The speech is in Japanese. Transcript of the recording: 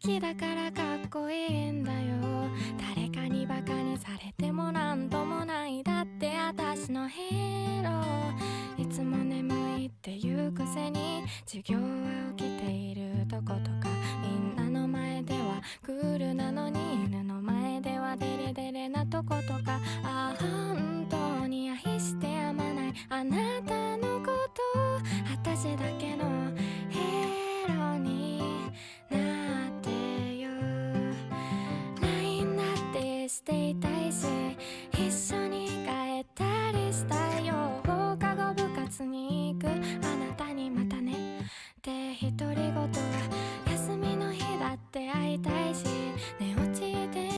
きだからかっこいいんだよ。誰かにバカにされてもなんともない。だって私のヒーローいつも眠いっていうくせに授業は起きているとことか、みんなの前ではクールなのに犬の前ではデレデレなとことか。ああ本当に愛してやまないあなたのこと、私だ